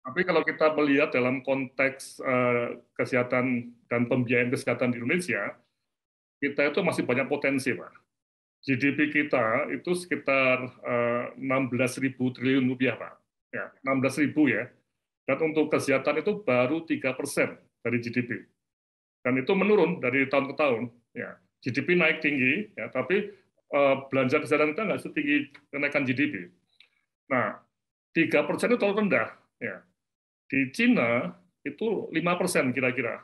Tapi kalau kita melihat dalam konteks kesehatan dan pembiayaan kesehatan di Indonesia, kita itu masih banyak potensi, Pak. GDP kita itu sekitar 16.000 triliun rupiah, Pak. Ya, 16.000 ya. Dan untuk kesehatan itu baru 3% dari GDP. Dan itu menurun dari tahun ke tahun. Ya, GDP naik tinggi, ya, tapi belanja kesehatan kita nggak setinggi kenaikan GDP. Nah, 3% itu terlalu rendah. Ya. Di Cina itu 5% kira-kira.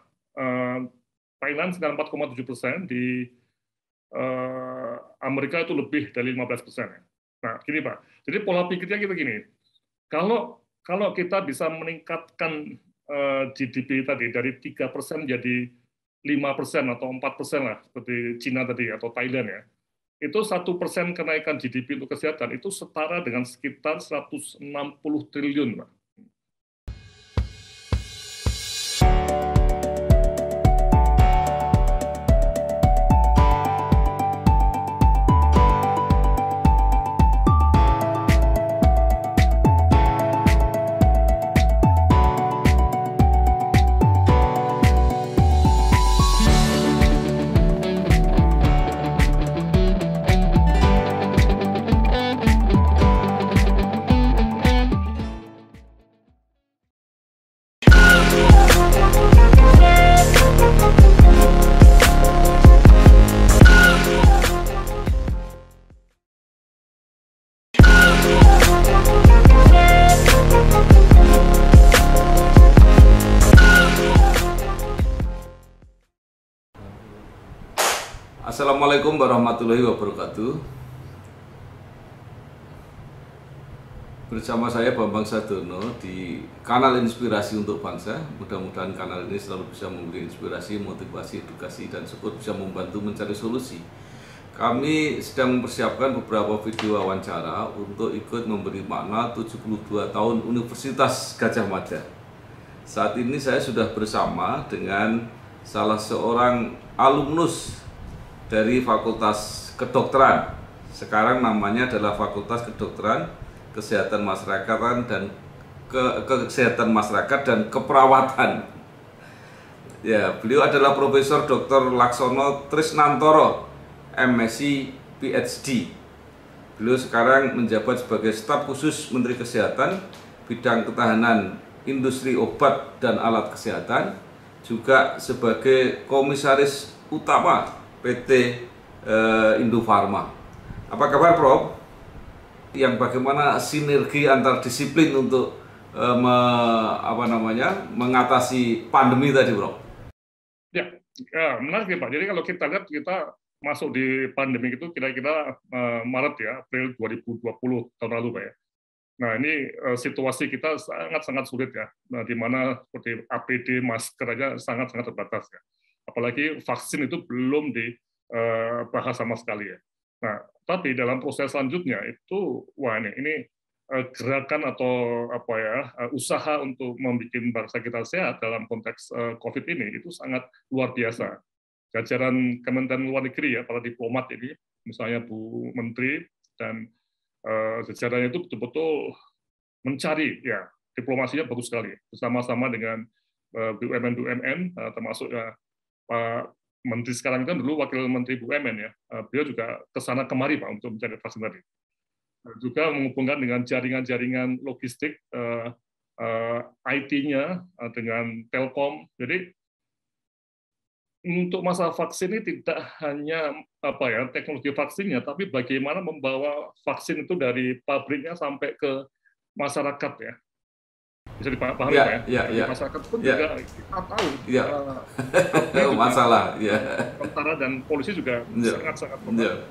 Thailand sekitar 4,7%, di Amerika itu lebih dari 15%. Nah, gini Pak, jadi pola pikirnya kita gini, kalau kita bisa meningkatkan GDP tadi dari 3% jadi 5% atau 4% lah, seperti Cina tadi atau Thailand ya, itu 1% kenaikan GDP untuk kesehatan itu setara dengan sekitar 160 triliun, Pak. Assalamualaikum warahmatullahi wabarakatuh. Bersama saya Bambang Sadono di kanal Inspirasi untuk Bangsa. Mudah-mudahan kanal ini selalu bisa memberi inspirasi, motivasi, edukasi, dan syukur bisa membantu mencari solusi. Kami sedang mempersiapkan beberapa video wawancara untuk ikut memberi makna 72 tahun Universitas Gadjah Mada. Saat ini saya sudah bersama dengan salah seorang alumnus dari Fakultas Kedokteran. Sekarang namanya adalah Fakultas Kedokteran, Kesehatan Masyarakat dan Kesehatan Masyarakat dan Keperawatan. Ya, beliau adalah Profesor Dr. Laksono Trisnantoro, MSc PhD. Beliau sekarang menjabat sebagai staf khusus Menteri Kesehatan, bidang ketahanan industri obat dan alat kesehatan, juga sebagai komisaris utama PT Indofarma. Apa kabar, Prof? Yang bagaimana sinergi antar disiplin untuk mengatasi pandemi tadi, Prof? Ya, menarik ya Pak. Jadi kalau kita lihat, kita masuk di pandemi itu kira-kira Maret ya, April 2020 tahun lalu Pak ya. Nah ini situasi kita sangat-sangat sulit ya, nah, di mana seperti APD, masker aja sangat-sangat terbatas ya. Apalagi vaksin itu belum dibahas sama sekali ya. Nah, tapi dalam proses selanjutnya itu, wah ini gerakan atau usaha untuk membuat bangsa kita sehat dalam konteks COVID ini itu sangat luar biasa. Jajaran Kementerian Luar Negeri ya, para diplomat ini, misalnya Bu Menteri dan jajarannya itu betul-betul mencari ya, diplomasinya bagus sekali bersama-sama dengan BUMN termasuk ya Pak Menteri sekarang kan dulu Wakil Menteri BUMN ya, beliau juga kesana kemari Pak untuk mencari vaksin tadi. Juga menghubungkan dengan jaringan-jaringan logistik IT-nya dengan Telkom. Jadi untuk masalah vaksin ini tidak hanya teknologi vaksinnya, tapi bagaimana membawa vaksin itu dari pabriknya sampai ke masyarakat ya. Bisa dipahami Pak ya? Masyarakat pun juga kita tahu. Masalah. Tentara dan polisi juga sangat-sangat membantu.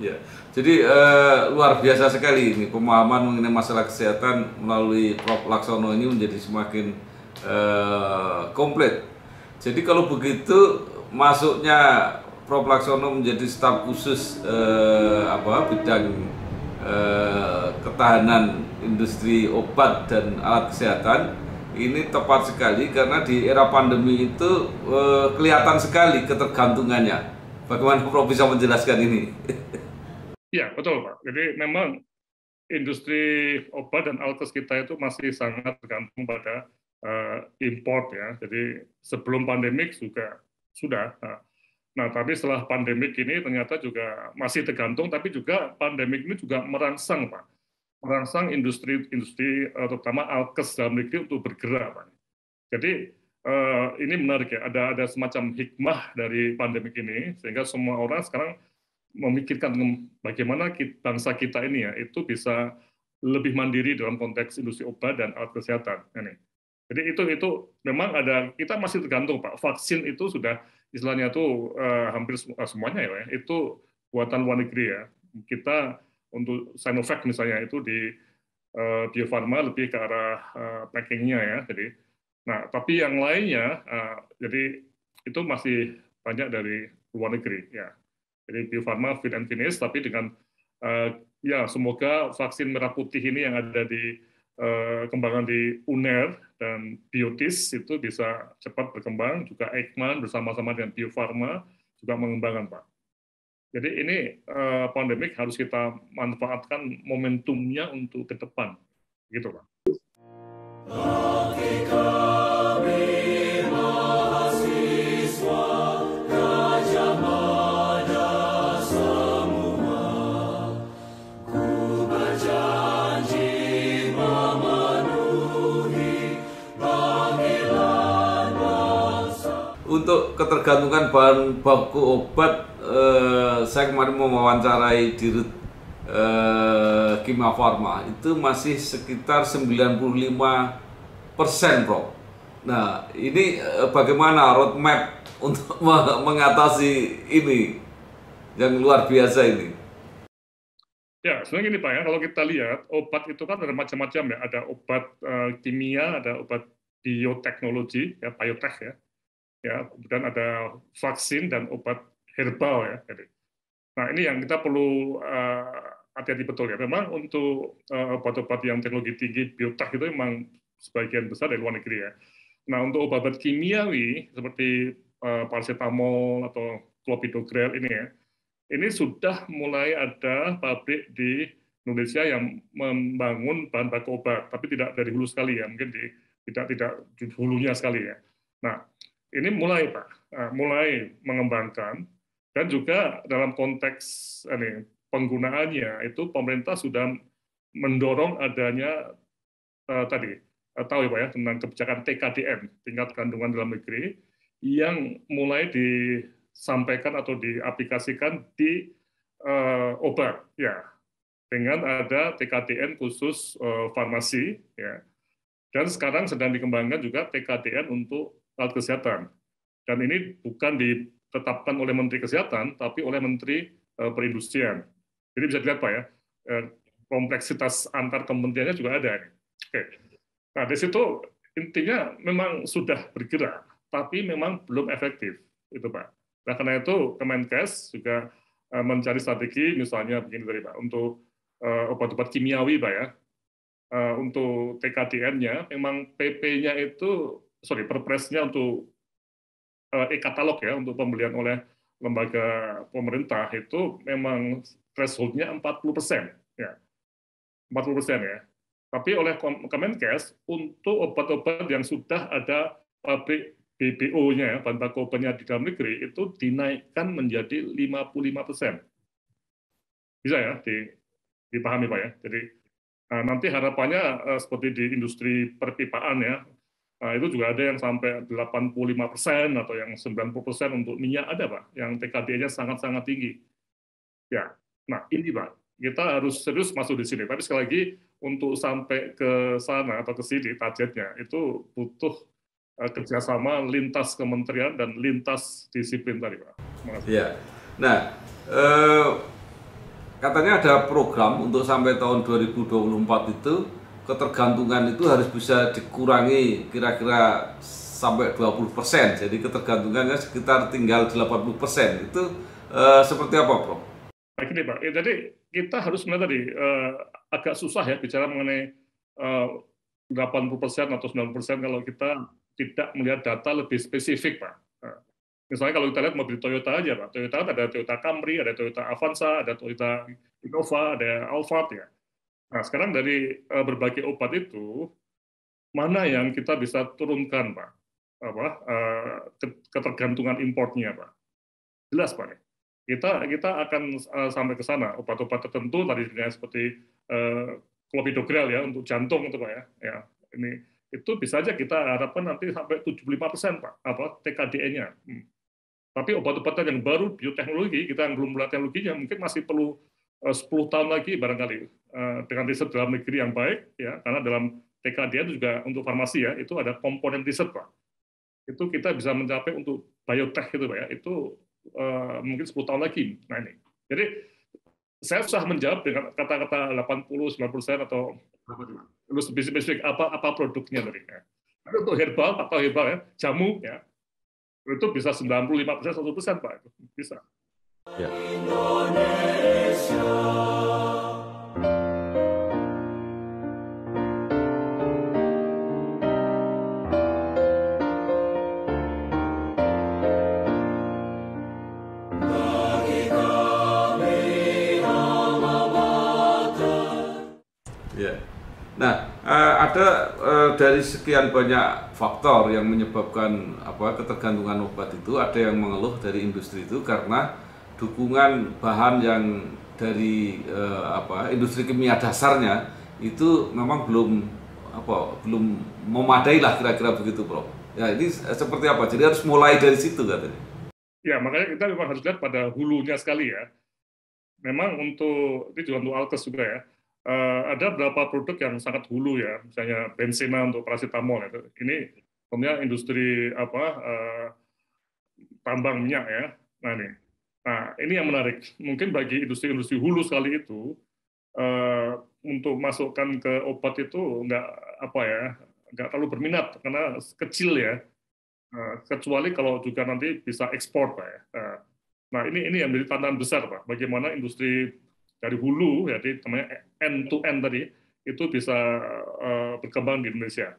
Ya, jadi luar biasa sekali ini pemahaman mengenai masalah kesehatan melalui Prof. Laksono ini menjadi semakin komplit. Jadi kalau begitu masuknya Prof. Laksono menjadi staf khusus bidang ketahanan industri obat dan alat kesehatan ini tepat sekali karena di era pandemi itu kelihatan sekali ketergantungannya. Bagaimana Prof bisa menjelaskan ini? Ya betul Pak. Jadi memang industri obat dan alkes kita itu masih sangat tergantung pada import ya. Jadi sebelum pandemik juga sudah. Nah, tapi setelah pandemik ini ternyata juga masih tergantung, tapi juga pandemik ini juga merangsang, Pak. Merangsang industri terutama alkes dalam negeri untuk bergerak, Pak. Jadi ini menarik ya, ada semacam hikmah dari pandemik ini, sehingga semua orang sekarang memikirkan bagaimana bangsa kita ini ya, itu bisa lebih mandiri dalam konteks industri obat dan alat kesehatan. Ini. Jadi itu memang ada, kita masih tergantung Pak, vaksin itu sudah istilahnya tuh hampir semuanya ya, itu buatan luar negeri ya. Kita untuk Sinovac misalnya itu di Bio Farma lebih ke arah packingnya ya. Jadi, nah tapi yang lainnya, jadi itu masih banyak dari luar negeri ya. Jadi Bio Farma fit and finish, tapi dengan ya semoga vaksin merah putih ini yang ada di kembangan di UNER dan Biotis itu bisa cepat berkembang, juga Eijkman bersama-sama dengan Bio Farma juga mengembangkan Pak. Jadi ini pandemik harus kita manfaatkan momentumnya untuk ke depan, gitu Pak. Untuk ketergantungan bahan baku obat, saya kemarin mewawancarai Dirut Kimia Farma, itu masih sekitar 95%, Prof. Nah, ini bagaimana roadmap untuk mengatasi ini yang luar biasa ini? Ya, sebenarnya gini Pak ya, kalau kita lihat obat itu kan ada macam-macam ya, ada obat kimia, ada obat bioteknologi, ya biotech ya, kemudian ada vaksin dan obat herbal ya. Nah ini yang kita perlu hati-hati betul ya. Memang untuk obat-obat yang teknologi tinggi biotech itu memang sebagian besar dari luar negeri ya. Nah untuk obat-obat kimiawi seperti paracetamol atau clopidogrel ini ya, ini sudah mulai ada pabrik di Indonesia yang membangun bahan baku obat, tapi tidak dari hulu sekali ya, mungkin tidak di hulunya sekali ya. Nah ini mulai Pak, mulai mengembangkan, dan juga dalam konteks penggunaannya itu pemerintah sudah mendorong adanya tadi tahu ya Pak ya tentang kebijakan TKDN, tingkat kandungan dalam negeri, yang mulai disampaikan atau diaplikasikan di obat ya, dengan ada TKDN khusus farmasi ya, dan sekarang sedang dikembangkan juga TKDN untuk alat kesehatan. Dan ini bukan ditetapkan oleh Menteri Kesehatan, tapi oleh Menteri Perindustrian. Jadi bisa dilihat Pak ya, kompleksitas antar kementeriannya juga ada. Oke. Nah di situ intinya memang sudah bergerak, tapi memang belum efektif, itu Pak. Nah karena itu Kemenkes juga mencari strategi, misalnya begini tadi Pak, untuk obat-obat kimiawi Pak ya, untuk TKDN-nya, memang PP-nya itu, perpresnya untuk e-katalog ya, untuk pembelian oleh lembaga pemerintah itu memang threshold-nya 40%. Ya, 40% ya. Tapi oleh Kemenkes, untuk obat-obat yang sudah ada pabrik BPO-nya, ya, bahan baku obatnya di dalam negeri, itu dinaikkan menjadi 55%. Bisa ya, dipahami Pak ya. Jadi nanti harapannya seperti di industri perpipaan ya, itu juga ada yang sampai 85% atau yang 90% untuk minyak ada Pak, yang TKD-nya sangat-sangat tinggi. Ya, nah ini Pak, kita harus serius masuk di sini. Tapi sekali lagi untuk sampai ke sana atau ke sini targetnya itu butuh kerjasama lintas kementerian dan lintas disiplin tadi Pak. Ya, nah katanya ada program untuk sampai tahun 2024 itu ketergantungan itu harus bisa dikurangi kira-kira sampai 20%. Jadi ketergantungannya sekitar tinggal 80%. Itu seperti apa, Prof? Nah, gini Pak, jadi kita harus melihat tadi agak susah ya bicara mengenai 80% atau 90% kalau kita tidak melihat data lebih spesifik Pak. Misalnya kalau kita lihat mobil Toyota aja Pak, Toyota ada Toyota Camry, ada Toyota Avanza, ada Toyota Innova, ada Alphard ya. Nah, sekarang dari berbagai obat itu, mana yang kita bisa turunkan, Pak? Ketergantungan importnya, Pak. Jelas, Pak. Kita akan sampai ke sana. Obat-obat tertentu tadi seperti clopidogrel ya untuk jantung itu, Pak ya. Ya, ini itu bisa aja kita harapkan nanti sampai 75% Pak, TKDE-nya. Tapi obat-obatan yang baru bioteknologi, kita yang belum mulai teknologinya mungkin masih perlu 10 tahun lagi barangkali dengan riset dalam negeri yang baik ya, karena dalam TKDE itu juga untuk farmasi ya, itu ada komponen riset Pak. Itu kita bisa mencapai untuk biotech gitu Pak ya, itu mungkin 10 tahun lagi. Nah ini. Jadi saya susah menjawab dengan kata-kata 80-90% atau lebih spesifik apa produknya tadi. Ya. Tapi untuk herbal atau herbal ya, jamu ya, itu bisa 95% 100% Pak. Bisa. Ya. Ya. Nah, ada dari sekian banyak faktor yang menyebabkan ketergantungan obat itu, ada yang mengeluh dari industri itu karena dukungan bahan yang dari industri kimia dasarnya itu memang belum memadai lah kira-kira begitu, Prof. Ya, ini seperti apa? Jadi harus mulai dari situ katanya. Ya, makanya kita memang harus lihat pada hulunya sekali ya. Memang ini juga untuk Alkes juga ya. Ada beberapa produk yang sangat hulu ya, misalnya benzema untuk paracetamol. Ya. Ini sebenarnya industri tambang minyak ya. Nah ini yang menarik. Mungkin bagi industri-industri hulu sekali itu untuk masukkan ke obat itu nggak terlalu berminat karena kecil ya. Kecuali kalau juga nanti bisa ekspor Pak ya. Nah ini yang menjadi tantangan besar Pak. Bagaimana industri dari hulu, jadi namanya end to end tadi, itu bisa berkembang di Indonesia.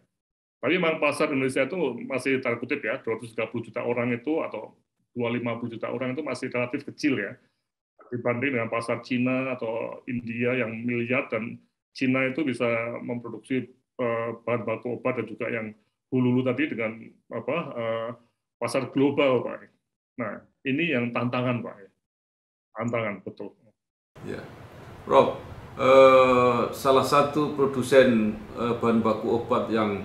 Tapi memang pasar Indonesia itu masih tanda kutip ya, 230 juta orang itu atau 250 juta orang itu masih relatif kecil ya, dibanding dengan pasar Cina atau India yang miliar, dan Cina itu bisa memproduksi bahan baku obat dan juga yang hulu tadi dengan pasar global Pak. Nah ini yang tantangan Pak, tantangan betul. Ya, Prof, salah satu produsen bahan baku obat yang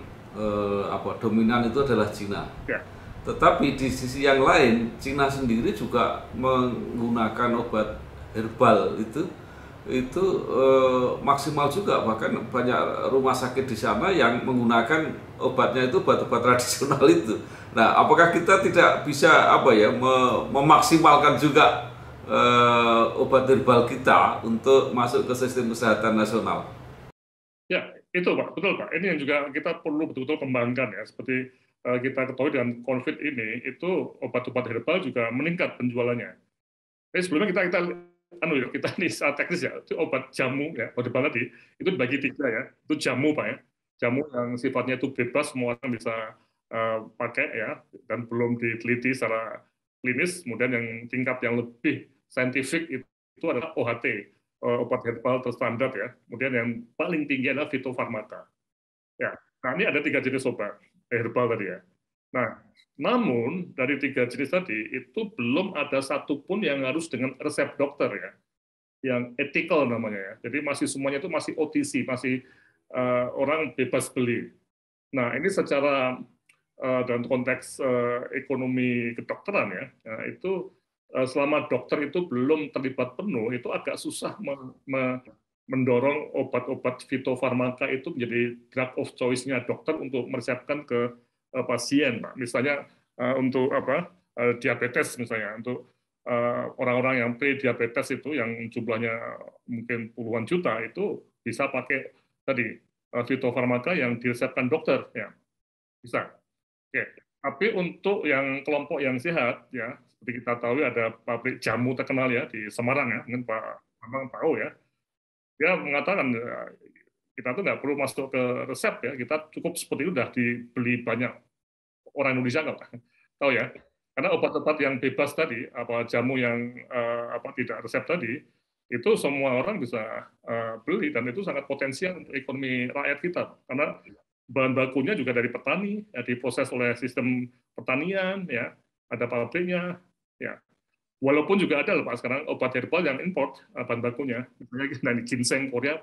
dominan itu adalah Cina. Ya. Tetapi di sisi yang lain, Cina sendiri juga menggunakan obat herbal itu maksimal juga, bahkan banyak rumah sakit di sana yang menggunakan obatnya itu obat-obat tradisional itu. Nah, apakah kita tidak bisa memaksimalkan juga obat herbal kita untuk masuk ke sistem kesehatan nasional? Ya, itu Pak, betul Pak. Ini yang juga kita perlu betul-betul kembangkan ya. Seperti kita ketahui dengan COVID ini, itu obat-obat herbal juga meningkat penjualannya. Tapi sebelumnya kita ini saat teknis ya, itu obat jamu ya, obat herbal tadi, itu dibagi 3 ya. Itu jamu Pak ya. Jamu yang sifatnya itu bebas, semua orang bisa pakai ya, dan belum diteliti secara klinis. Kemudian yang tingkat yang lebih saintifik itu adalah OHT, obat herbal terstandar ya. Kemudian yang paling tinggi adalah fitofarmaka. Ya, nah ini ada 3 jenis obat herbal tadi ya. Nah, namun dari 3 jenis tadi itu belum ada satupun yang harus dengan resep dokter ya, yang ethical namanya ya. Jadi masih semuanya itu masih OTC, masih orang bebas beli. Nah, ini secara dalam konteks ekonomi kedokteran ya, itu selama dokter itu belum terlibat penuh, itu agak susah mendorong obat-obat fitofarmaka itu menjadi drug of choice-nya dokter untuk meresepkan ke pasien, Pak. Misalnya untuk diabetes misalnya, untuk orang-orang yang pre-diabetes itu yang jumlahnya mungkin puluhan juta itu bisa pakai tadi fitofarmaka yang diresepkan dokter ya, bisa. Oke. Tapi untuk yang kelompok yang sehat ya, seperti kita tahu ada pabrik jamu terkenal ya di Semarang ya, mungkin Pak Bambang tahu ya. Dia mengatakan kita tuh nggak perlu masuk ke resep ya, kita cukup seperti itu udah dibeli banyak orang Indonesia nggak tahu ya. Karena obat-obat yang bebas tadi, jamu yang tidak resep tadi, itu semua orang bisa beli, dan itu sangat potensial untuk ekonomi rakyat kita, karena bahan bakunya juga dari petani, ya, diproses oleh sistem pertanian, ya, ada pabriknya, ya. Walaupun juga ada loh Pak sekarang obat herbal yang import bahan bakunya, misalnya dari ginseng Korea,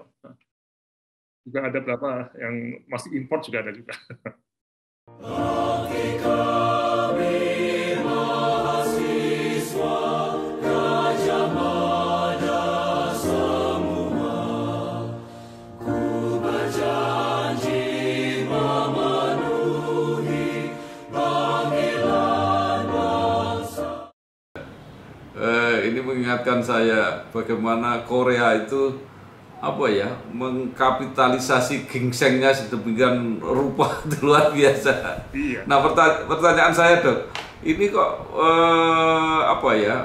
juga ada berapa yang masih import juga ada juga. Ini mengingatkan saya bagaimana Korea itu mengkapitalisasi ginsengnya sedemikian rupa, itu luar biasa. Iya. Nah, pertanyaan saya Dok, ini kok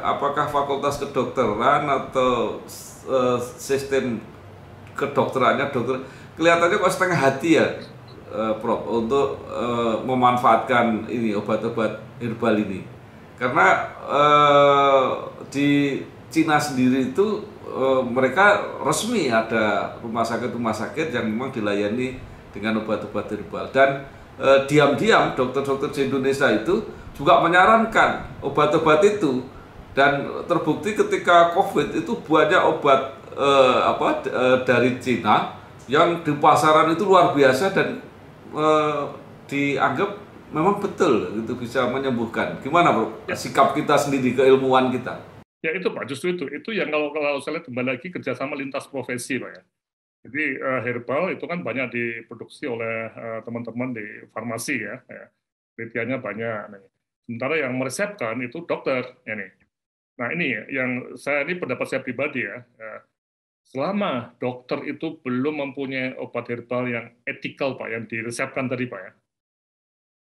apakah fakultas kedokteran atau sistem kedokterannya dokter kelihatannya kok setengah hati ya, Prof, untuk memanfaatkan ini obat-obat herbal ini, karena di Cina sendiri itu mereka resmi ada rumah sakit yang memang dilayani dengan obat-obat herbal, dan diam-diam dokter-dokter di Indonesia itu juga menyarankan obat-obat itu, dan terbukti ketika COVID itu banyak obat dari Cina yang di pasaran itu luar biasa, dan dianggap memang betul itu bisa menyembuhkan. Gimana Bro? Sikap kita sendiri, keilmuan kita? Ya itu Pak, justru itu yang kalau saya lihat kembali lagi kerjasama lintas profesi Pak ya. Jadi herbal itu kan banyak diproduksi oleh teman-teman di farmasi ya, penelitiannya banyak. Sementara yang meresepkan itu dokter ya nih. Nah ini yang ini pendapat saya pribadi ya. Selama dokter itu belum mempunyai obat herbal yang etikal Pak, yang diresepkan tadi Pak ya,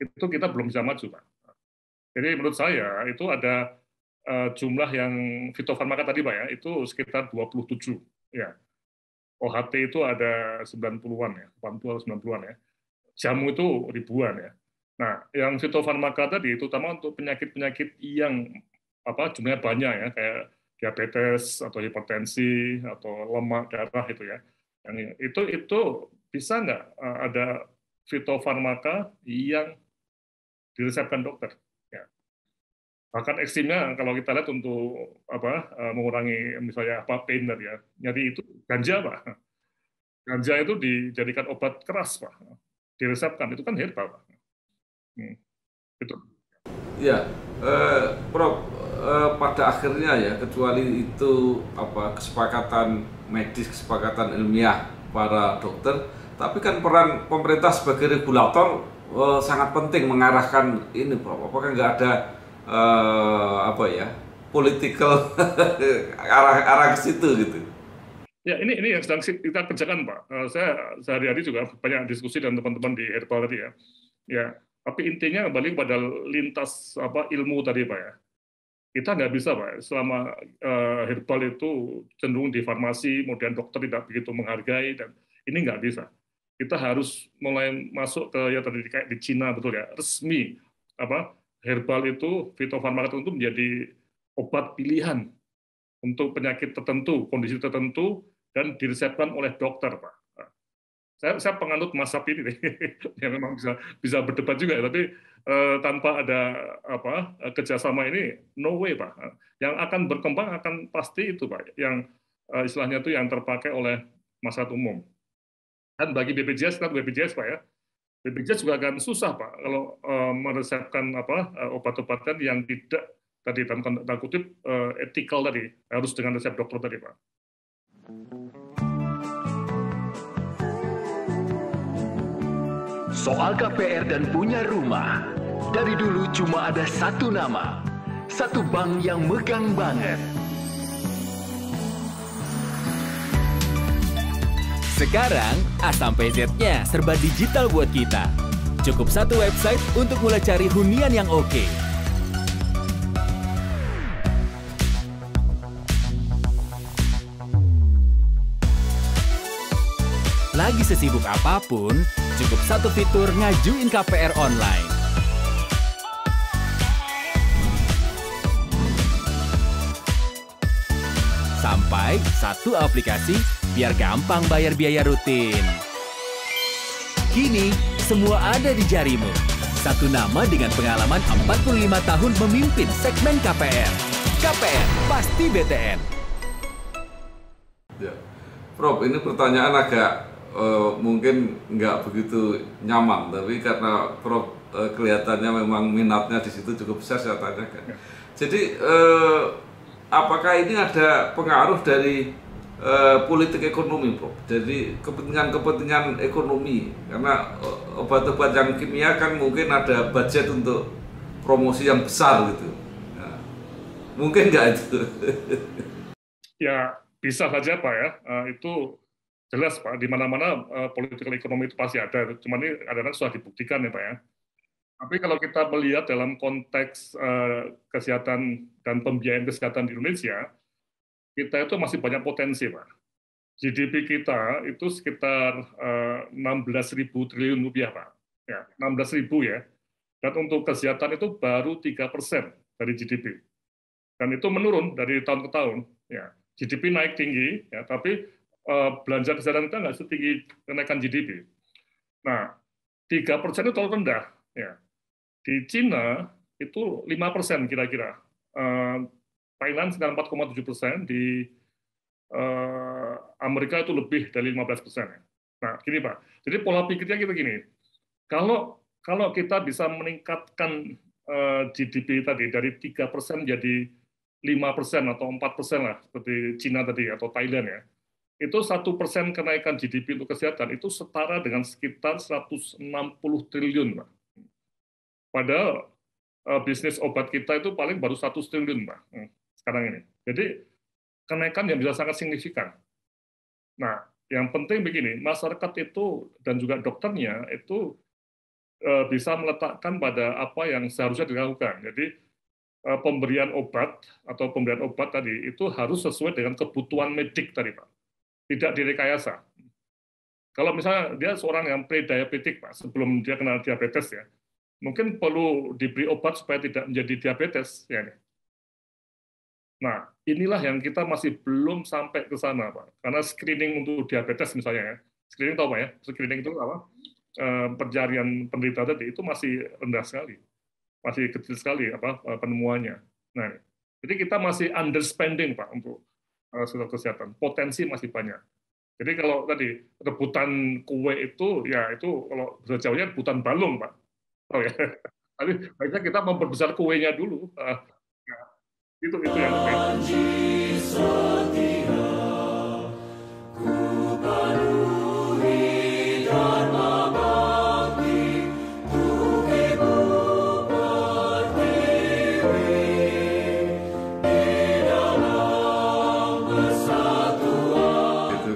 itu kita belum bisa maju Pak. Jadi menurut saya itu ada jumlah yang fitofarmaka tadi Pak ya, itu sekitar 27 ya. OHT itu ada 90-an ya, 80 atau 90-an ya. Jamu itu ribuan ya. Nah, yang fitofarmaka tadi terutama untuk penyakit-penyakit yang jumlahnya banyak ya, kayak diabetes atau hipertensi atau lemak darah itu ya. Yang itu bisa nggak ada fitofarmaka yang diresepkan dokter? Bahkan ekstrimnya kalau kita lihat untuk mengurangi misalnya pain ya, jadi itu ganja Pak. Ganja itu dijadikan obat keras Pak, diresepkan, itu kan herbal Pak. Itu. Ya, Prof, pada akhirnya ya, kecuali itu kesepakatan medis, kesepakatan ilmiah para dokter, tapi kan peran pemerintah sebagai regulator sangat penting mengarahkan ini Prof. Apakah nggak ada political arah ke situ gitu? Ya ini yang sedang kita kerjakan Pak. Saya sehari-hari juga banyak diskusi dengan teman-teman di herbal tadi ya. Ya, tapi intinya kembali pada lintas ilmu tadi Pak ya. Kita nggak bisa Pak, selama herbal itu cenderung di farmasi, kemudian dokter tidak begitu menghargai, dan ini nggak bisa. Kita harus mulai masuk ke ya tadi kayak di Cina betul ya, resmi herbal itu, fitofarmaka tertentu menjadi obat pilihan untuk penyakit tertentu, kondisi tertentu, dan diresepkan oleh dokter, Pak. Saya penganut mazhab ini, ya memang bisa berdebat juga, tapi tanpa ada kerjasama ini, no way, Pak. Yang akan berkembang akan pasti itu, Pak, yang istilahnya itu yang terpakai oleh masyarakat umum. Dan bagi BPJS, Pak ya, BPJS juga akan susah Pak kalau meresepkan obat-obatan yang tidak tadi dalam tanda kutip etikal tadi, harus dengan resep dokter tadi Pak. Soal KPR dan punya rumah, dari dulu cuma ada satu nama, satu bank yang megang banget. Sekarang, A sampai Z-nya serba digital buat kita. Cukup satu website untuk mulai cari hunian yang oke. Lagi sesibuk apapun, cukup satu fitur ngajuin KPR online. sampai satu aplikasi biar gampang bayar biaya rutin. Kini, semua ada di jarimu. Satu nama dengan pengalaman 45 tahun memimpin segmen KPR. KPR, pasti BTN. Ya. Prof, ini pertanyaan agak mungkin nggak begitu nyaman, tapi karena Prof kelihatannya memang minatnya di situ cukup besar, saya tanyakan. Jadi, apakah ini ada pengaruh dari politik ekonomi, Prof? Jadi kepentingan ekonomi, karena obat-obat yang kimia kan mungkin ada budget untuk promosi yang besar gitu. Nah, mungkin nggak itu? Ya, bisa saja Pak ya. Itu jelas Pak, di mana-mana political ekonomi itu pasti ada. Cuma ini kadang-kadang sudah dibuktikan ya Pak ya. Tapi kalau kita melihat dalam konteks kesehatan dan pembiayaan kesehatan di Indonesia, kita itu masih banyak potensi, Pak. GDP kita itu sekitar 16.000 triliun rupiah, Pak. Ya, 16.000 ya. Dan untuk kesehatan itu baru 3% dari GDP. Dan itu menurun dari tahun ke tahun. Ya, GDP naik tinggi, ya, tapi belanja kesehatan kita nggak setinggi kenaikan GDP. Nah, 3% itu terlalu rendah. Ya. Di Cina itu 5% kira-kira. Thailand sekitar 4,7%, di Amerika itu lebih dari 15%. Nah, gini Pak, jadi pola pikirnya kita gini, kalau kita bisa meningkatkan GDP tadi dari 3% jadi 5% atau 4% lah, seperti Cina tadi atau Thailand ya, itu 1% kenaikan GDP untuk kesehatan itu setara dengan sekitar 160 triliun, Pak. Padahal bisnis obat kita itu paling baru 1 triliun, Pak. Sekarang ini. Jadi kenaikan yang bisa sangat signifikan. Nah, yang penting begini, masyarakat itu dan juga dokternya itu bisa meletakkan pada apa yang seharusnya dilakukan. Jadi pemberian obat atau pemberian obat tadi itu harus sesuai dengan kebutuhan medik tadi, Pak. Tidak direkayasa. Kalau misalnya dia seorang yang pre-diabetik, Pak, sebelum dia kena diabetes ya, mungkin perlu diberi obat supaya tidak menjadi diabetes ya. Nah, inilah yang kita masih belum sampai ke sana, Pak. Karena screening untuk diabetes misalnya ya, screening tahu Pak ya, screening itu apa? Pencarian penderita tadi itu masih rendah sekali, masih kecil sekali apa penemuannya. Nah, jadi kita masih underspending Pak untuk sektor kesehatan. Potensi masih banyak. Jadi kalau tadi rebutan kue itu, ya itu kalau bahasa Jawanya rebutan balung Pak. Oh ya, tapi baiknya kita memperbesar kuenya dulu. Itu yang penting.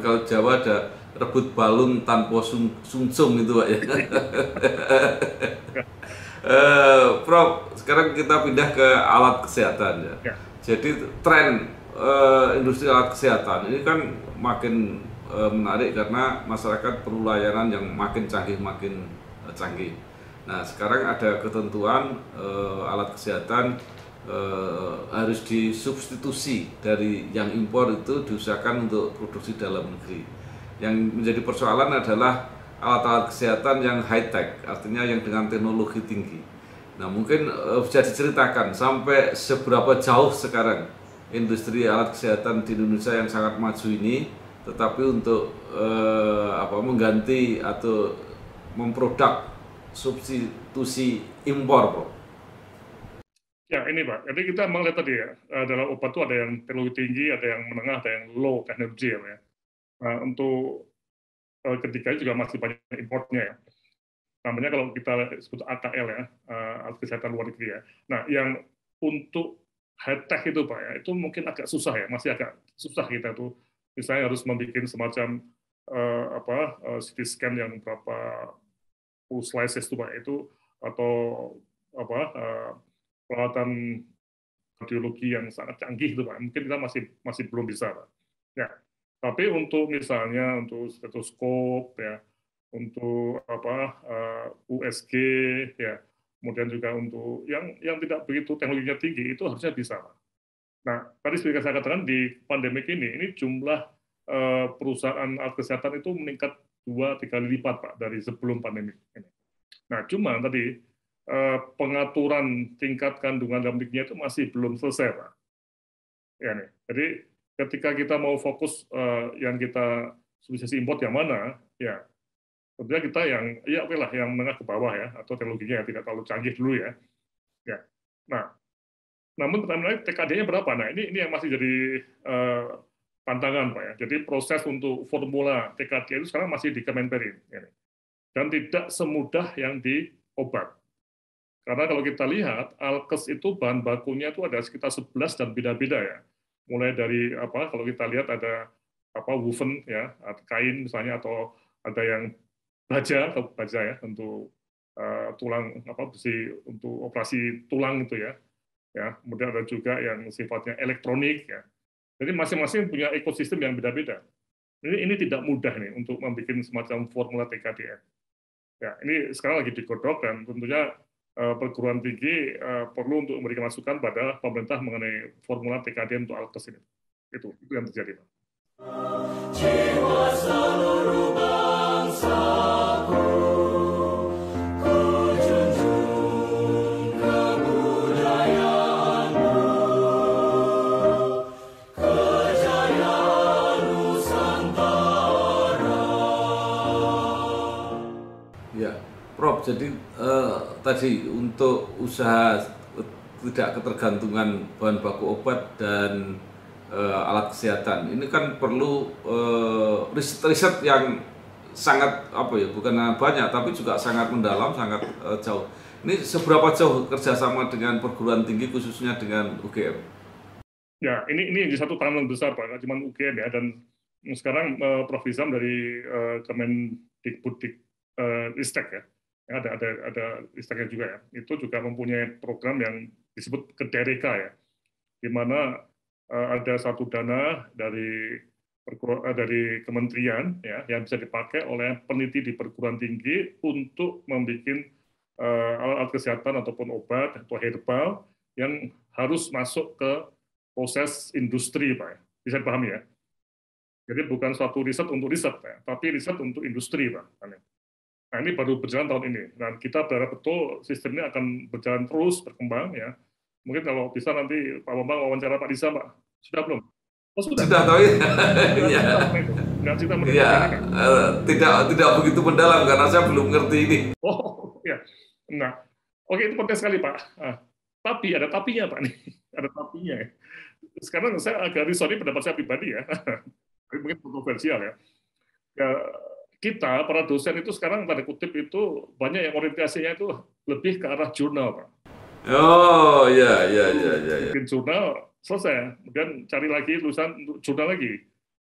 Kalau Jawa ada rebut balung tanpa sungsung itu Pak ya. Prof, sekarang kita pindah ke alat kesehatan ya. Jadi tren industri alat kesehatan ini kan makin menarik karena masyarakat perlu layanan yang makin canggih. Nah, sekarang ada ketentuan alat kesehatan harus disubstitusi dari yang impor itu diusahakan untuk produksi dalam negeri. Yang menjadi persoalan adalah alat-alat kesehatan yang high-tech, artinya yang dengan teknologi tinggi. Nah, mungkin bisa diceritakan sampai seberapa jauh sekarang industri alat kesehatan di Indonesia yang sangat maju ini, tetapi untuk mengganti atau memproduk substitusi impor, Bro. Ya, ini Pak. Jadi kita melihat tadi ya, dalam obat itu ada yang teknologi tinggi, ada yang menengah, ada yang low energy ya. Nah, untuk ketiga juga masih banyak importnya ya. Namanya kalau kita sebut AKL ya, alat kesehatan luar negeri ya. Nah, yang untuk high tech itu Pak ya, itu mungkin agak susah ya, masih agak susah kita tuh. Misalnya harus membuat semacam CT scan yang berapa full slices itu Pak itu, atau peralatan radiologi yang sangat canggih itu Pak. Mungkin kita masih belum bisa Pak. Ya. Tapi untuk misalnya untuk stetoskop ya, untuk USG ya, kemudian juga untuk yang tidak begitu teknologinya tinggi itu harusnya bisa Pak. Nah, tadi seperti saya katakan di pandemik ini jumlah perusahaan alat kesehatan itu meningkat 2-3 kali lipat, Pak, dari sebelum pandemik ini. Nah, cuma tadi pengaturan tingkat kandungan dalam dirinya itu masih belum selesai, Pak. Ya, nih. Jadi ketika kita mau fokus yang kita subsidi import yang mana, ya tentunya kita yang ya oke lah yang menengah ke bawah ya, atau teknologinya yang tidak terlalu canggih dulu ya. Ya. Nah, namun pertanyaannya TKD-nya berapa? Nah, ini yang masih jadi tantangan, Pak ya. Jadi proses untuk formula TKD itu sekarang masih di Kemenperin. Ya. Dan tidak semudah yang di obat. Karena kalau kita lihat, alkes itu bahan bakunya itu ada sekitar 11 dan beda-beda ya. Mulai dari apa? Kalau kita lihat ada apa woven ya, kain misalnya, atau ada yang baja ya untuk tulang apa besi untuk operasi tulang itu ya. Ya, kemudian ada juga yang sifatnya elektronik ya. Jadi masing-masing punya ekosistem yang beda-beda. Ini tidak mudah nih untuk membuat semacam formula TKDN. Ya, ini sekarang lagi digodok dan tentunya perguruan tinggi perlu untuk memberikan masukan pada pemerintah mengenai formula TKDN untuk alkes ini. Itu yang terjadi, Pak. Jiwa seluruh bangsaku, ku junjung kebudayaanmu, kejayaan Nusantara. Ya, Prof. Jadi tadi untuk usaha tidak ketergantungan bahan baku obat dan alat kesehatan ini kan perlu riset yang sangat apa ya, bukan banyak tapi juga sangat mendalam, sangat jauh. Ini seberapa jauh kerjasama dengan perguruan tinggi khususnya dengan UGM? Ya, ini di satu tangan besar, Pak, cuma UGM ya, dan sekarang Prof. Izam dari Kemendikbudristek ya, ada Risteknya juga ya, itu juga mempunyai program yang disebut Kedereka ya, di mana ada satu dana dari kementerian ya yang bisa dipakai oleh peneliti di perguruan tinggi untuk membuat alat kesehatan ataupun obat atau herbal yang harus masuk ke proses industri, Pak. Bisa dipahami ya. Jadi bukan suatu riset untuk riset, Pak, tapi riset untuk industri, Pak. Nah, ini baru berjalan tahun ini. Dan kita berharap betul sistemnya akan berjalan terus, berkembang ya. Mungkin kalau bisa nanti Pak Bambang wawancara Pak Disa, Pak. Sudah belum? Oh, sudah tahu ya. Tidak begitu mendalam karena saya belum ngerti ini. Oh, ya. Nah, oke, itu penting sekali, Pak. Tapi ada tapinya, Pak nih. Ada tapinya ya. Sekarang saya agak risau, pendapat saya pribadi ya. Mungkin kontroversial ya. Ya, kita para dosen itu sekarang tanda kutip itu banyak yang orientasinya itu lebih ke arah jurnal, Pak. Oh, ya. Bikin jurnal selesai, kemudian cari lagi tulisan untuk jurnal lagi.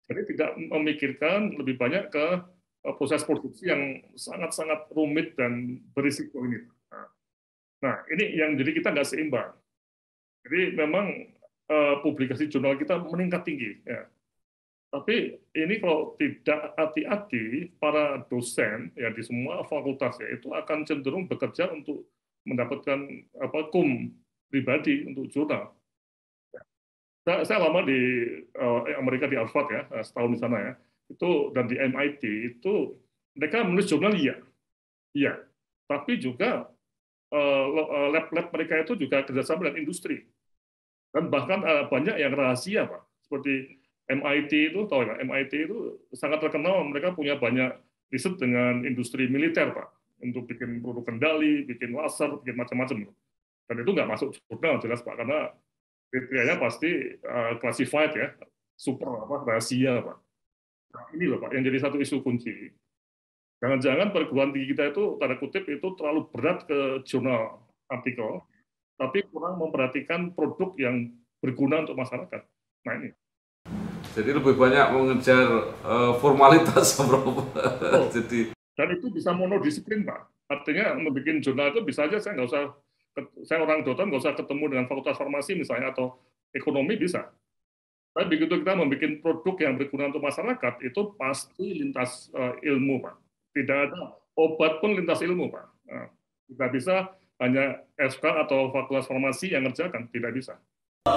Jadi tidak memikirkan lebih banyak ke proses produksi yang sangat-sangat rumit dan berisiko ini. Nah, ini yang jadi kita nggak seimbang. Jadi memang publikasi jurnal kita meningkat tinggi. Ya. Tapi ini kalau tidak hati-hati, para dosen ya di semua fakultas ya itu akan cenderung bekerja untuk mendapatkan kum pribadi untuk jurnal. Saya lama di Amerika di Harvard ya, setahun di sana ya, itu dan di MIT itu mereka menulis jurnal iya, tapi juga lab-lab mereka itu juga kerjasama dengan industri dan bahkan banyak yang rahasia, Pak, seperti MIT itu tahu ya, MIT itu sangat terkenal, mereka punya banyak riset dengan industri militer, Pak, untuk bikin produk kendali, bikin laser, bikin macam-macam, dan itu nggak masuk jurnal jelas, Pak, karena kriterianya pasti classified ya, super rahasia, Pak. Nah, ini loh, Pak, yang jadi satu isu kunci. Jangan-jangan perguruan tinggi kita itu tanda kutip itu terlalu berat ke jurnal artikel, tapi kurang memperhatikan produk yang berguna untuk masyarakat. Nah ini. Jadi lebih banyak mengejar formalitas, Bro. Jadi. Dan itu bisa monodisiplin, Pak. Artinya membuat jurnal itu bisa aja saya orang dokter nggak usah ketemu dengan fakultas farmasi misalnya atau ekonomi bisa. Tapi begitu kita membuat produk yang berguna untuk masyarakat itu pasti lintas ilmu, Pak. Tidak ada obat pun lintas ilmu, Pak. Nah, tidak bisa hanya FK atau fakultas farmasi yang ngerjakan, tidak bisa. Ya,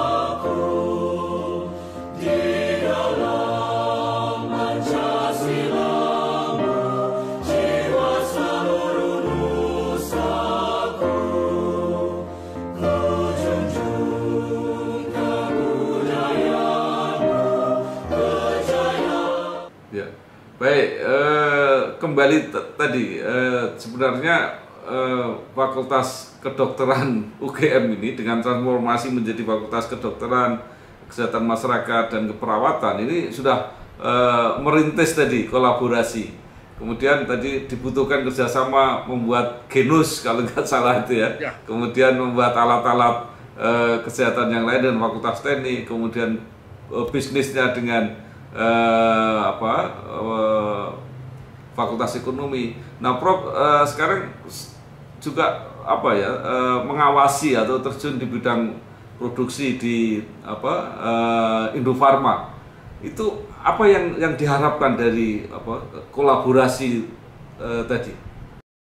baik. Kembali tadi, sebenarnya Fakultas Kedokteran UGM ini dengan transformasi menjadi Fakultas Kedokteran, Kesehatan Masyarakat dan Keperawatan ini sudah merintis tadi kolaborasi. Kemudian tadi dibutuhkan kerjasama membuat genus kalau nggak salah itu ya. Kemudian membuat alat-alat kesehatan yang lain dengan Fakultas Teknik. Kemudian bisnisnya dengan Fakultas Ekonomi. Nah, Prof sekarang juga mengawasi atau terjun di bidang produksi di Indofarma. Itu apa yang diharapkan dari kolaborasi tadi?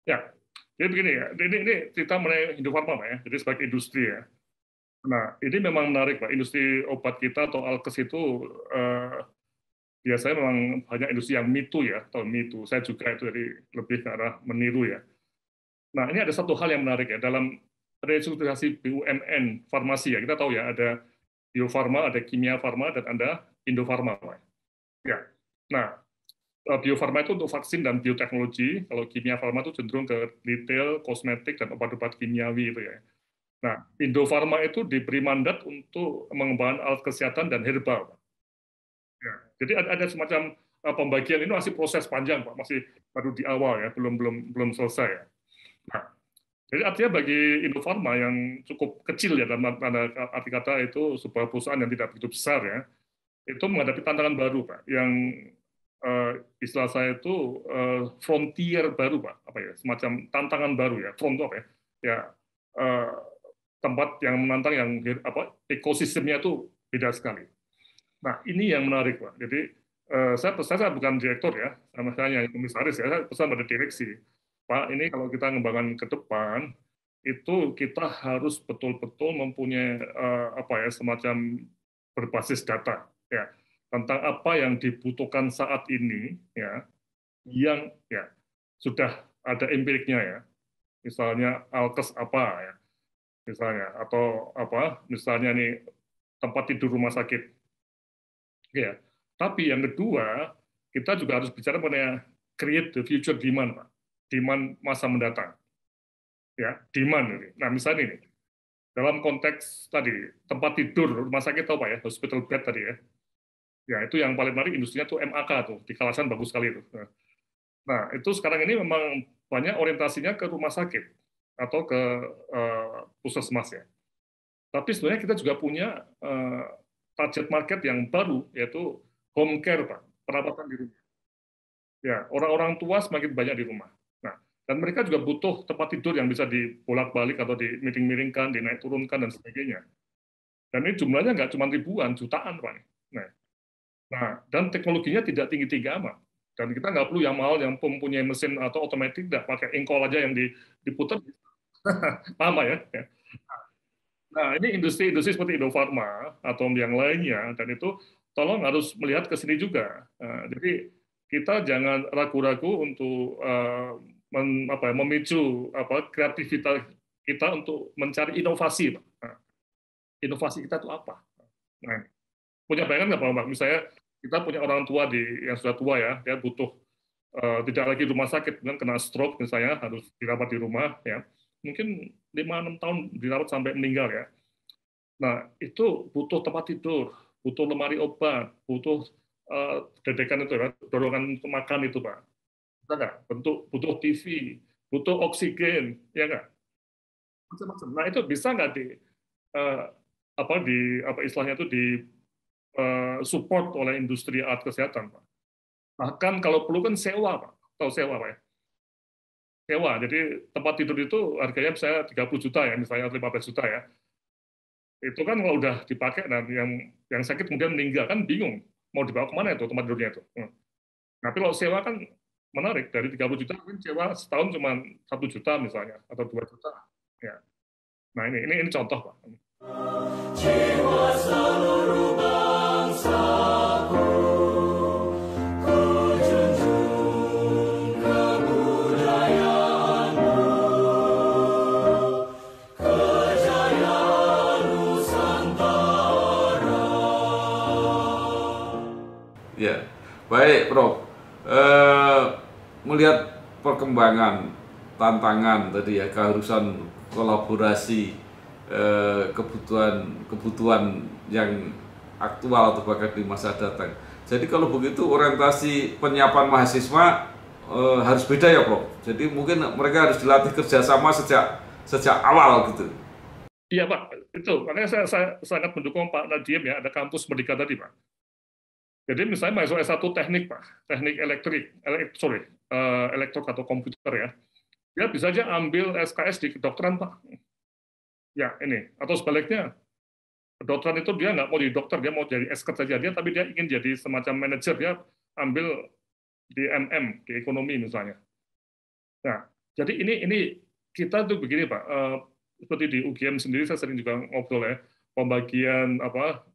Ya, jadi begini ya. Ini cerita mengenai Indofarma, Pak ya. Jadi sebagai industri ya. Nah, ini memang menarik, Pak. Industri obat kita atau Alkes itu biasanya memang banyak industri yang me too ya, atau me too. Saya juga itu jadi lebih ke arah meniru ya. Nah, ini ada satu hal yang menarik ya, dalam restrukturisasi BUMN farmasi ya, kita tahu ya, ada Bio Farma, ada Kimia Farma, dan ada Indofarma. Ya. Nah, Bio Farma itu untuk vaksin dan bioteknologi, kalau Kimia Farma itu cenderung ke retail, kosmetik, dan obat-obat kimiawi itu ya. Nah, Indofarma itu diberi mandat untuk mengembangkan alat kesehatan dan herbal. Ya, jadi ada semacam pembagian, ini masih proses panjang, Pak, masih baru di awal ya, belum selesai ya. Nah, jadi artinya bagi Indofarma yang cukup kecil ya, dalam arti kata itu sebuah perusahaan yang tidak begitu besar ya, itu menghadapi tantangan baru, Pak, yang istilah saya itu frontier baru, Pak, semacam tantangan baru ya, front apa ya, ya tempat yang menantang yang ekosistemnya itu beda sekali. Nah, ini yang menarik, Pak. Jadi, saya bukan direktur ya, saya hanya komisaris ya, saya pesan pada direksi. Pak, ini kalau kita ngembangkan ke depan, itu kita harus betul-betul mempunyai semacam berbasis data ya, tentang apa yang dibutuhkan saat ini ya, yang ya sudah ada empiriknya ya. Misalnya Alkes apa ya, misalnya, atau misalnya nih tempat tidur rumah sakit. Ya, tapi yang kedua, kita juga harus bicara mengenai create the future demand, Pak. Demand masa mendatang. Ya, demand ini. Nah, misalnya ini, dalam konteks tadi, tempat tidur rumah sakit tahu Pak ya, hospital bed tadi ya. Ya, itu yang paling menarik industrinya tuh MAK tuh, di kawasan bagus sekali itu. Nah, itu sekarang ini memang banyak orientasinya ke rumah sakit atau ke puskesmas ya. Tapi sebenarnya kita juga punya target market yang baru, yaitu home care, Pak, perawatan di rumah. Ya, orang-orang tua semakin banyak di rumah. Nah, dan mereka juga butuh tempat tidur yang bisa dibolak-balik atau dimiring-miringkan, dinaik turunkan dan sebagainya. Dan ini jumlahnya nggak cuma ribuan, jutaan, Pak. Nah, dan teknologinya tidak tinggi-tinggi amat. Dan kita nggak perlu yang mahal, yang mempunyai mesin atau otomatis, nggak pakai engkol aja yang diputar. Paham ya? Nah, ini industri-industri seperti Indofarma atau yang lainnya, dan itu tolong harus melihat ke sini juga. Jadi kita jangan ragu-ragu untuk memicu kreativitas kita untuk mencari inovasi. Inovasi kita itu apa? Nah, punya bayangan nggak Pak? Misalnya kita punya orang tua yang sudah tua ya, dia butuh tidak lagi rumah sakit, kan kena stroke misalnya, harus dirawat di rumah ya. Mungkin 5-6 tahun dirawat sampai meninggal ya. Nah, itu butuh tempat tidur, butuh lemari obat, butuh dedekan itu, dorongan untuk makan itu, Pak. Enggak? Butuh TV, butuh oksigen, ya enggak? Macam-macam. Nah, itu bisa nggak istilahnya itu di support oleh industri alat kesehatan, Pak. Bahkan kalau perlu kan sewa, Pak. Tahu sewa, Pak ya? Sewa. Jadi tempat tidur itu harganya misalnya 30 juta ya, misalnya 15 juta ya. Itu kan kalau udah dipakai dan yang sakit kemudian meninggal kan bingung mau dibawa kemana itu tempat tidurnya itu. Tapi kalau sewa kan menarik, dari 30 juta mungkin sewa setahun cuma 1 juta misalnya atau 2 juta. Ya. Nah ini contoh Pak. Jiwa seluruh bangsaku, ku junjung kebudayaanmu, kejayaan Nusantara. Ya, baik Prof. Melihat perkembangan, tantangan tadi ya, keharusan kolaborasi, kebutuhan yang aktual atau bahkan di masa datang. Jadi kalau begitu orientasi penyiapan mahasiswa harus beda ya Prof. Jadi mungkin mereka harus dilatih kerjasama sejak awal gitu. Iya Pak, itu makanya saya sangat mendukung Pak Nadiem ya, ada kampus Merdeka tadi Pak. Jadi misalnya mahasiswa S1 teknik Pak, teknik elektrik atau komputer ya, dia bisa aja ambil SKS di kedokteran Pak. Ya ini, atau sebaliknya, kedokteran itu dia nggak mau jadi dokter, dia mau jadi esket saja dia, tapi dia ingin jadi semacam manajer, dia ambil di MM, di ekonomi misalnya. Nah, jadi ini kita tuh begini Pak, seperti di UGM sendiri saya sering juga ngobrol ya, pembagian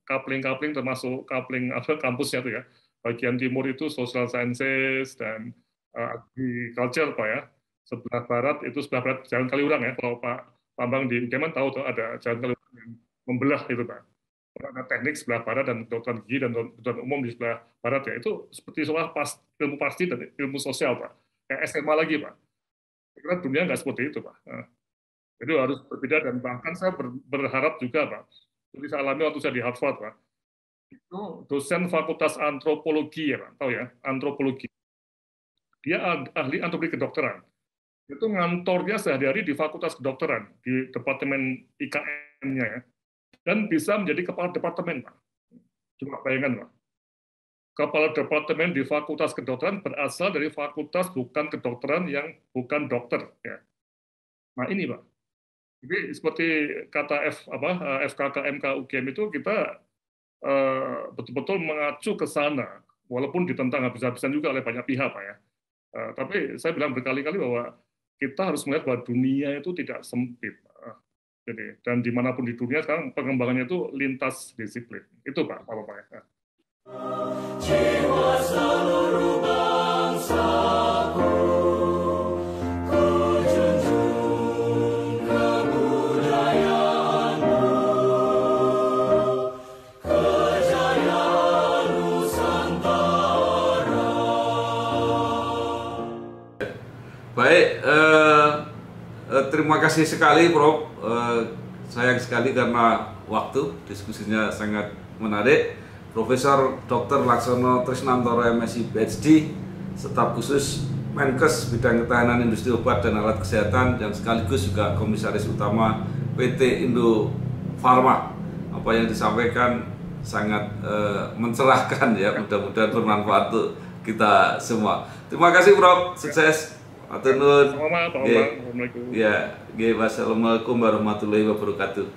coupling termasuk coupling kampusnya tuh ya. Bagian timur itu social sciences dan agriculture Pak ya. Sebelah barat Jalan Kaliurang ya. Kalau Pak Bambang di UGM tahu tuh ada Jalan Kaliurang yang membelah itu Pak. Ada teknik sebelah barat dan kedokteran gigi dan kedokteran umum di sebelah barat ya. Itu seperti soal ilmu pasti dan ilmu sosial Pak. Kayak SMA lagi Pak. Karena dunia nggak seperti itu Pak. Jadi harus berbeda dan bahkan saya berharap juga Pak, seperti saya alami waktu saya di Harvard Pak, itu dosen fakultas antropologi ya Pak, tahu ya, antropologi. Dia ahli antropologi kedokteran. Itu ngantornya sehari-hari di fakultas kedokteran, di departemen IKN-nya ya, dan bisa menjadi kepala departemen Pak. Coba bayangkan Pak. Kepala departemen di fakultas kedokteran berasal dari fakultas bukan kedokteran yang bukan dokter ya. Nah ini Pak. Jadi seperti kata FKK UGM itu kita betul-betul mengacu ke sana, walaupun ditentang habis-habisan juga oleh banyak pihak Pak ya. Tapi saya bilang berkali-kali bahwa kita harus melihat bahwa dunia itu tidak sempit. Jadi dan dimanapun di dunia sekarang pengembangannya itu lintas disiplin. Itu Pak, Bapak ya. Jiwa seluruh bangsaku, ku junjung kebudayaanmu, kejayaan Nusantara. Baik, terima kasih sekali Prof. Sayang sekali karena waktu, diskusinya sangat menarik. Profesor Dr. Laksono Trisnantoro MSI PhD, staf khusus Menkes bidang ketahanan industri obat dan alat kesehatan, yang sekaligus juga komisaris utama PT Indo Farma. Apa yang disampaikan sangat mencerahkan ya, mudah-mudahan bermanfaat untuk kita semua. Terima kasih Prof, sukses. Matur nuwun. Assalamualaikum. Ya, wassalamualaikum warahmatullahi wabarakatuh.